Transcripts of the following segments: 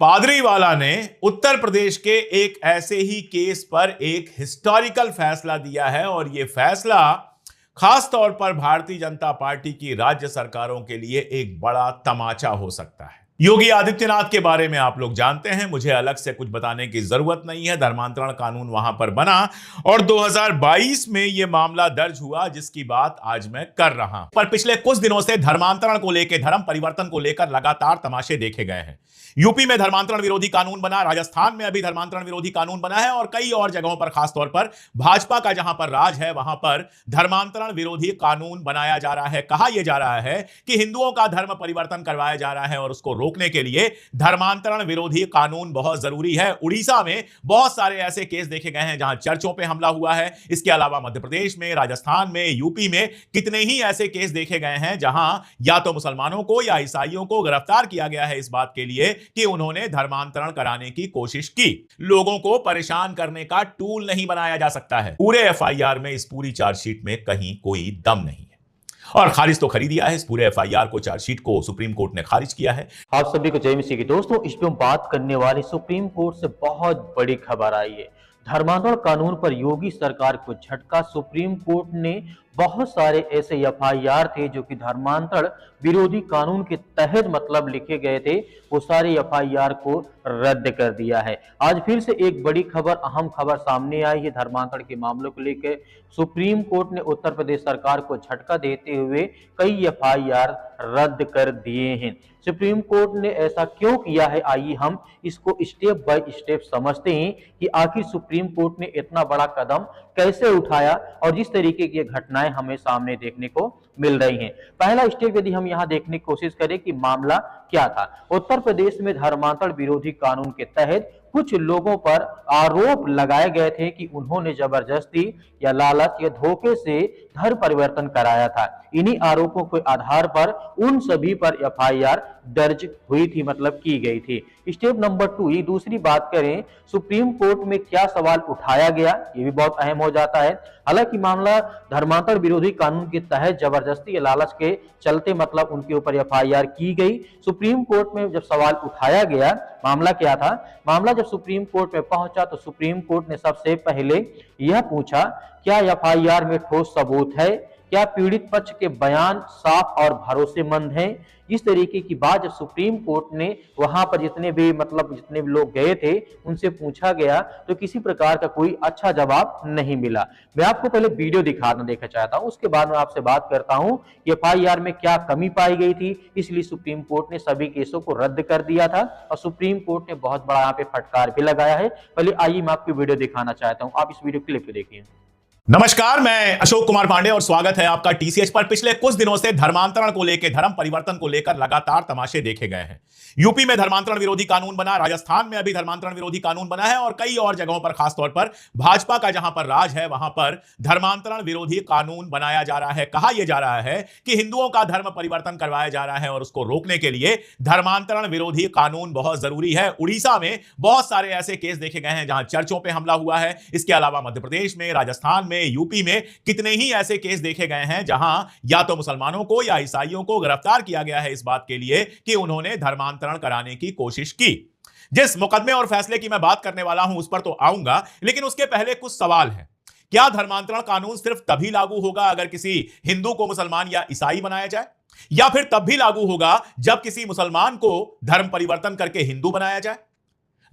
पादरीवाला ने उत्तर प्रदेश के एक ऐसे ही केस पर एक हिस्टोरिकल फैसला दिया है और यह फैसला खास तौर पर भारतीय जनता पार्टी की राज्य सरकारों के लिए एक बड़ा तमाचा हो सकता है। योगी आदित्यनाथ के बारे में आप लोग जानते हैं, मुझे अलग से कुछ बताने की जरूरत नहीं है। धर्मांतरण कानून वहां पर बना और 2022 में यह मामला दर्ज हुआ जिसकी बात आज मैं कर रहा हूं। पर पिछले कुछ दिनों से धर्मांतरण को लेकर, धर्म परिवर्तन को लेकर लगातार तमाशे देखे गए हैं। यूपी में धर्मांतरण विरोधी कानून बना, राजस्थान में अभी धर्मांतरण विरोधी कानून बना है और कई और जगहों पर, खासतौर पर भाजपा का जहां पर राज है वहां पर धर्मांतरण विरोधी कानून बनाया जा रहा है। कहा यह जा रहा है कि हिंदुओं का धर्म परिवर्तन करवाया जा रहा है और उसको रोकने के लिए धर्मांतरण विरोधी कानून बहुत जरूरी है। उड़ीसा में बहुत सारे ऐसे केस देखे गए हैं जहां चर्चों पे हमला हुआ है। इसके अलावा मध्य प्रदेश में, राजस्थान में, यूपी में कितने ही ऐसे केस देखे गए हैं जहां या तो मुसलमानों को या ईसाइयों को गिरफ्तार किया गया है इस बात के लिए कि उन्होंने धर्मांतरण कराने की कोशिश की। लोगों को परेशान करने का टूल नहीं बनाया जा सकता है। पूरे एफआईआर में, इस पूरी चार्जशीट में कहीं कोई दम नहीं है और खारिज तो खरी दिया है। इस पूरे एफआईआर को, चार्जशीट को सुप्रीम कोर्ट ने खारिज किया है। आप सभी को जय मसीह की। दोस्तों, इस पे हम बात करने वाली सुप्रीम कोर्ट से बहुत बड़ी खबर आई है। धर्मांतरण कानून पर योगी सरकार को झटका। सुप्रीम कोर्ट ने बहुत सारे ऐसे एफआईआर थे जो कि धर्मांतरण विरोधी कानून के तहत मतलब लिखे गए थे, वो सारे एफआईआर को रद्द कर दिया है। आज फिर से एक बड़ी खबर, अहम खबर सामने आई है धर्मांतरण के मामलों को लेकर। सुप्रीम कोर्ट ने उत्तर प्रदेश सरकार को झटका देते हुए कई एफआईआर रद्द कर दिए हैं। सुप्रीम कोर्ट ने ऐसा क्यों किया है, आइए हम इसको स्टेप बाय स्टेप समझते हैं कि आखिर सुप्रीम कोर्ट ने इतना बड़ा कदम कैसे उठाया और जिस तरीके की घटनाएं हमें सामने देखने को मिल रही हैं। पहला स्टेप यदि हम यहां देखने की कोशिश करें कि मामला क्या था। उत्तर प्रदेश में धर्मांतरण विरोधी कानून के तहत कुछ लोगों पर आरोप लगाए गए थे कि उन्होंने जबरदस्ती या लालच या धोखे से धर्म परिवर्तन कराया था। इन्हीं आरोपों के आधार पर उन सभी पर एफआईआर दर्ज हुई थी, मतलब की गई थी। स्टेप नंबर 2, ये दूसरी बात करें, सुप्रीम कोर्ट में क्या सवाल उठाया गया, ये भी बहुत अहम हो जाता है। हालांकि मामला धर्मांतरण विरोधी कानून के तहत जबरदस्ती या लालच के चलते मतलब उनके ऊपर एफआईआर की गई। सुप्रीम कोर्ट में जब सवाल उठाया गया, मामला क्या था, मामला जब सुप्रीम कोर्ट में पहुंचा तो सुप्रीम कोर्ट ने सबसे पहले यह पूछा, क्या एफआईआर में ठोस सबूत है, क्या पीड़ित पक्ष के बयान साफ और भरोसेमंद हैं। इस तरीके की बात जब सुप्रीम कोर्ट ने वहां पर जितने भी लोग गए थे उनसे पूछा गया तो किसी प्रकार का कोई अच्छा जवाब नहीं मिला। मैं आपको पहले वीडियो देखना चाहता हूं, उसके बाद मैं आपसे बात करता हूं कि एफआईआर में क्या कमी पाई गई थी, इसलिए सुप्रीम कोर्ट ने सभी केसों को रद्द कर दिया था और सुप्रीम कोर्ट ने बहुत बड़ा यहाँ पे फटकार भी लगाया है। पहले आइए मैं आपको वीडियो दिखाना चाहता हूं, आप इस वीडियो क्लिप को देखिए। नमस्कार, मैं अशोक कुमार पांडे और स्वागत है आपका टीसीएच पर। पिछले कुछ दिनों से धर्मांतरण को लेकर, धर्म परिवर्तन को लेकर लगातार तमाशे देखे गए हैं। यूपी में धर्मांतरण विरोधी कानून बना, राजस्थान में अभी धर्मांतरण विरोधी कानून बना है और कई और जगहों पर, खासतौर पर भाजपा का जहां पर राज है वहां पर धर्मांतरण विरोधी कानून बनाया जा रहा है। कहा यह जा रहा है कि हिंदुओं का धर्म परिवर्तन करवाया जा रहा है और उसको रोकने के लिए धर्मांतरण विरोधी कानून बहुत जरूरी है। उड़ीसा में बहुत सारे ऐसे केस देखे गए हैं जहां चर्चों पर हमला हुआ है। इसके अलावा मध्य प्रदेश में, राजस्थान में, यूपी में कितने ही ऐसे केस देखे गए हैं जहां या तो मुसलमानों को या ईसाइयों को गिरफ्तार किया गया है इस बात के लिए कि उन्होंने धर्मांतरण कराने की कोशिश की। जिस मुकदमे और फैसले की मैं बात करने वाला हूं उस पर तो आऊंगा, लेकिन उसके पहले कुछ सवाल हैं। क्या धर्मांतरण कानून सिर्फ तभी लागू होगा अगर किसी हिंदू को मुसलमान या ईसाई बनाया जाए, या फिर तब भी लागू होगा जब किसी मुसलमान को धर्म परिवर्तन करके हिंदू बनाया जाए?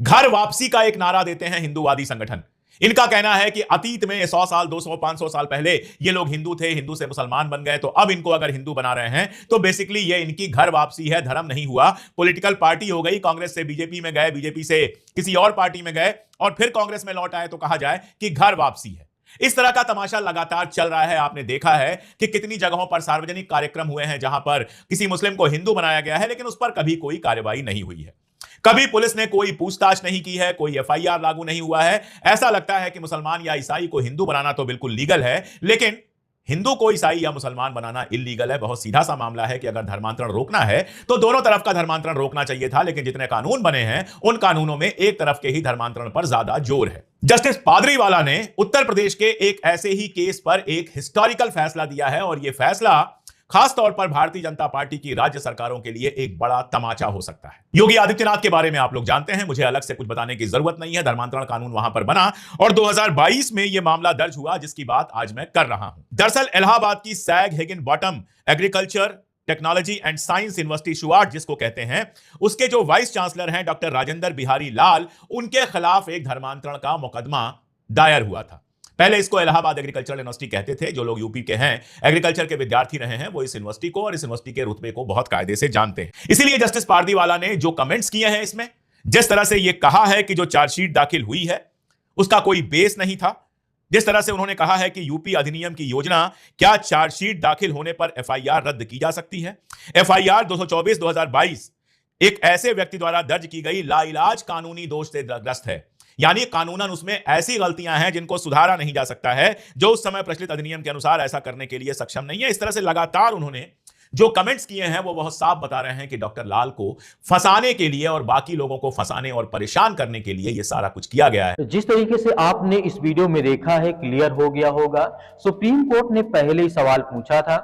घर वापसी का एक नारा देते हैं हिंदूवादी संगठन। इनका कहना है कि अतीत में 100 साल, 200, 500 साल पहले ये लोग हिंदू थे, हिंदू से मुसलमान बन गए, तो अब इनको अगर हिंदू बना रहे हैं तो बेसिकली ये इनकी घर वापसी है, धर्म नहीं हुआ। पॉलिटिकल पार्टी हो गई, कांग्रेस से बीजेपी में गए, बीजेपी से किसी और पार्टी में गए और फिर कांग्रेस में लौट आए तो कहा जाए कि घर वापसी है। इस तरह का तमाशा लगातार चल रहा है। आपने देखा है कि कितनी जगहों पर सार्वजनिक कार्यक्रम हुए हैं जहां पर किसी मुस्लिम को हिंदू बनाया गया है, लेकिन उस पर कभी कोई कार्रवाई नहीं हुई है। कभी पुलिस ने कोई पूछताछ नहीं की है, कोई एफआईआर लागू नहीं हुआ है। ऐसा लगता है कि मुसलमान या ईसाई को हिंदू बनाना तो बिल्कुल लीगल है, लेकिन हिंदू को ईसाई या मुसलमान बनाना इल्लीगल है। बहुत सीधा सा मामला है कि अगर धर्मांतरण रोकना है तो दोनों तरफ का धर्मांतरण रोकना चाहिए था, लेकिन जितने कानून बने हैं उन कानूनों में एक तरफ के ही धर्मांतरण पर ज्यादा जोर है। जस्टिस पादरीवाला ने उत्तर प्रदेश के एक ऐसे ही केस पर एक हिस्टोरिकल फैसला दिया है और यह फैसला खास तौर पर भारतीय जनता पार्टी की राज्य सरकारों के लिए एक बड़ा तमाचा हो सकता है। योगी आदित्यनाथ के बारे में आप लोग जानते हैं, मुझे अलग से कुछ बताने की जरूरत नहीं है। धर्मांतरण कानून वहां पर बना और 2022 में यह मामला दर्ज हुआ, जिसकी बात आज मैं कर रहा हूं। दरअसल इलाहाबाद की Sam Higginbottom agriculture technology and science university शुआर्ट जिसको कहते हैं, उसके जो वाइस चांसलर हैं डॉक्टर राजेंद्र बिहारी लाल, उनके खिलाफ एक धर्मांतरण का मुकदमा दायर हुआ था। पहले इसको इलाहाबाद एग्रीकल्चरल यूनिवर्सिटी कहते थे। जो लोग यूपी के हैं, एग्रीकल्चर के विद्यार्थी रहे हैं, वो इस यूनिवर्सिटी को और इस यूनिवर्सिटी के रुतबे को बहुत कायदे से जानते हैं। इसीलिए जस्टिस पारदीवाला ने जो कमेंट्स किए हैं इसमें, जिस तरह से यह कहा है कि जो चार्जशीट दाखिल हुई है उसका कोई बेस नहीं था, जिस तरह से उन्होंने कहा है कि यूपी अधिनियम की योजना, क्या चार्जशीट दाखिल होने पर एफआईआर रद्द की जा सकती है? एफआईआर 224/2022 एक ऐसे व्यक्ति द्वारा दर्ज की गई लाइलाज कानूनी दोष से ग्रस्त है, यानी कानूनन उसमें ऐसी गलतियां हैं जिनको सुधारा नहीं जा सकता है, जो उस समय प्रचलित अधिनियम के अनुसार ऐसा करने के लिए सक्षम नहीं है। इस तरह से लगातार उन्होंने जो कमेंट्स किए हैं वो बहुत साफ बता रहे हैं कि डॉक्टर लाल को फंसाने के लिए और बाकी लोगों को फंसाने और परेशान करने के लिए यह सारा कुछ किया गया है। जिस तरीके से आपने इस वीडियो में देखा है, क्लियर हो गया होगा। सुप्रीम कोर्ट ने पहले ही सवाल पूछा था,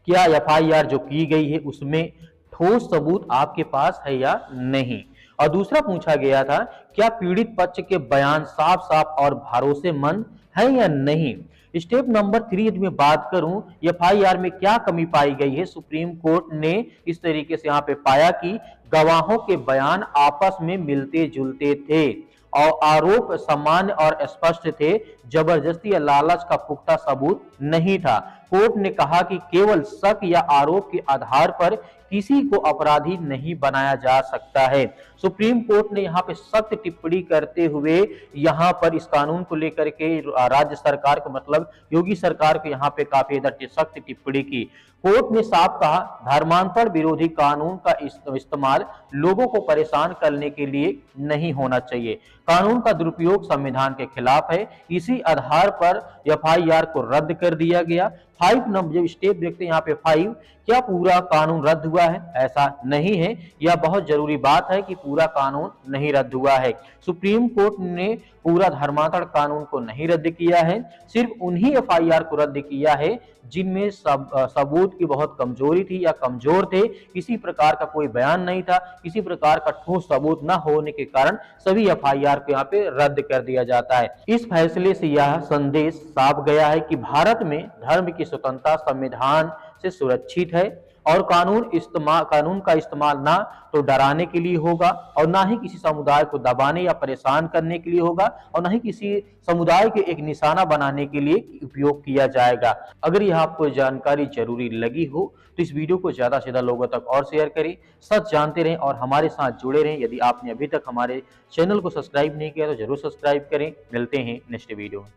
क्या एफआईआर जो की गई है उसमें ठोस सबूत आपके पास है या नहीं, और दूसरा पूछा गया था, क्या पीड़ित पक्ष के बयान साफ साफ और भरोसेमंद है या नहीं। स्टेप नंबर 3 में बात करूं, एफआईआर में क्या कमी पाई गई है। सुप्रीम कोर्ट ने इस तरीके से यहां पे पाया कि गवाहों के बयान आपस में मिलते जुलते थे और आरोप सामान्य और स्पष्ट थे, जबरदस्ती या लालच का पुख्ता सबूत नहीं था। कोर्ट ने कहा कि केवल शक या आरोप के आधार पर किसी को अपराधी नहीं बनाया जा सकता है। सुप्रीम कोर्ट ने यहाँ पे सख्त टिप्पणी करते हुए यहाँ पर इस कानून को लेकर के राज्य सरकार को, मतलब योगी सरकार को यहाँ पे काफी सख्त टिप्पणी की। कोर्ट ने साफ कहा, धर्मांतरण विरोधी कानून का इस्तेमाल लोगों को परेशान करने के लिए नहीं होना चाहिए। कानून का दुरुपयोग संविधान के खिलाफ है। इसी आधार पर एफआईआर को रद्द कर दिया गया। 5 नंबर जब स्टेप देखते हैं यहाँ पे 5, क्या पूरा कानून रद्द हुआ है? ऐसा नहीं है। यह बहुत जरूरी बात है कि पूरा कानून नहीं रद्द हुआ है। सुप्रीम कोर्ट ने पूरा धर्मांतरण कानून को नहीं रद्द किया है, सिर्फ उन्हीं एफआईआर को रद्द किया है जिनमें सबूत की बहुत कमजोरी थी या कमजोर थे। किसी प्रकार का कोई बयान नहीं था, किसी प्रकार का ठोस सबूत न होने के कारण सभी एफआईआर को यहाँ पे रद्द कर दिया जाता है। इस फैसले से यह संदेश साफ गया है कि भारत में धर्म की स्वतंत्रता संविधान से सुरक्षित है और कानून का इस्तेमाल ना तो डराने के लिए होगा और ना ही किसी समुदाय को दबाने या परेशान करने के लिए होगा और ना ही किसी समुदाय के एक निशाना बनाने के लिए उपयोग किया जाएगा। अगर यह आपको जानकारी जरूरी लगी हो तो इस वीडियो को ज्यादा से ज्यादा लोगों तक और शेयर करें। सच जानते रहें और हमारे साथ जुड़े रहें। यदि आपने अभी तक हमारे चैनल को सब्सक्राइब नहीं किया तो जरूर सब्सक्राइब करें। मिलते हैं नेक्स्ट वीडियो में।